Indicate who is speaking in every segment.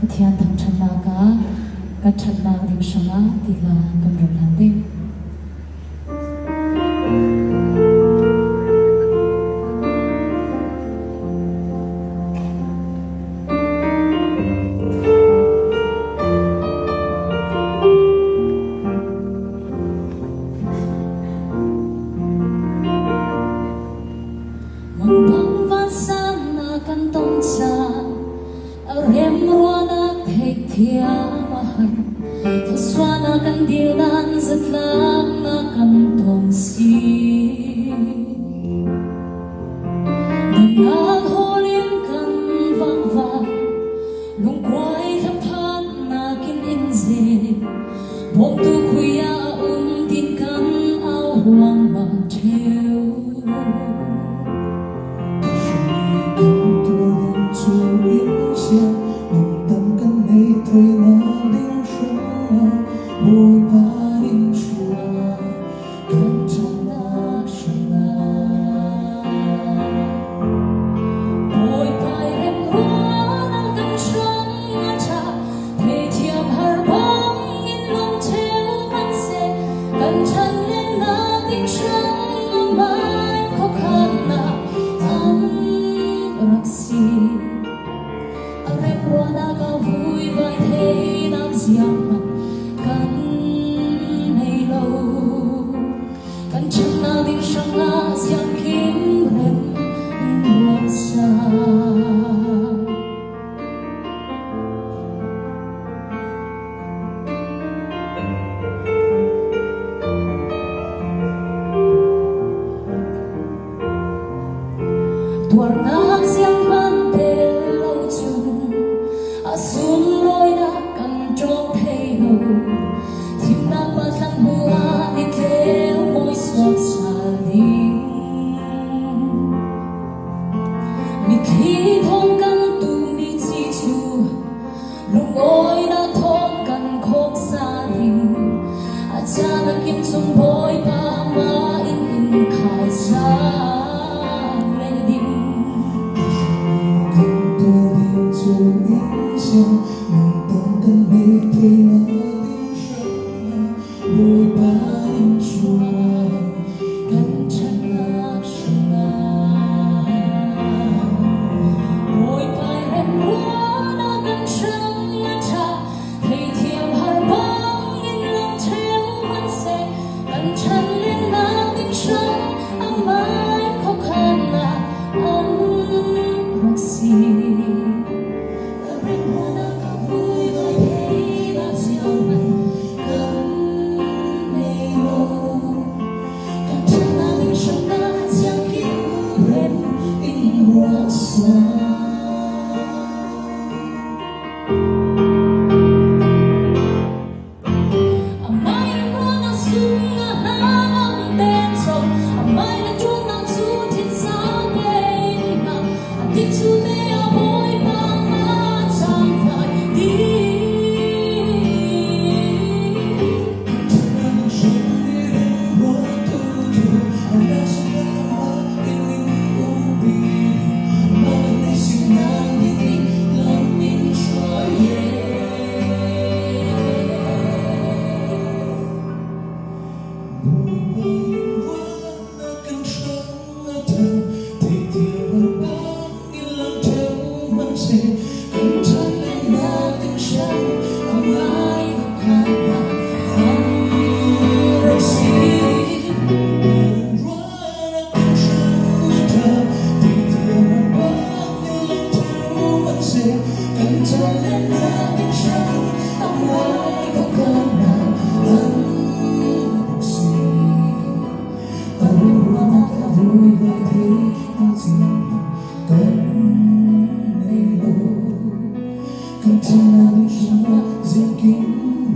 Speaker 1: thian thang chana ka chana dim shanga tila kamrul hande bang van san na kan tong cha rem ruana thei thia mahan to swana kan dilan zatlang na kan tong si nang holin kan vang va lung quai thap phan na kin in ze bom tu khuya tin kan au huang ma theu tuar nang siang man te lo chung asun loi na kan trong thei lo thim na ma thang bua ni te moi swak sa ding mi thi thon kan tu mi chi chu lung oi na thon kan khok sa ding acha na kim chung boy pa ma in khai sa Hãy subscribe cho kênh Ghiền Mì Gõ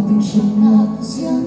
Speaker 1: để không bỏ lỡ những video hấp dẫn.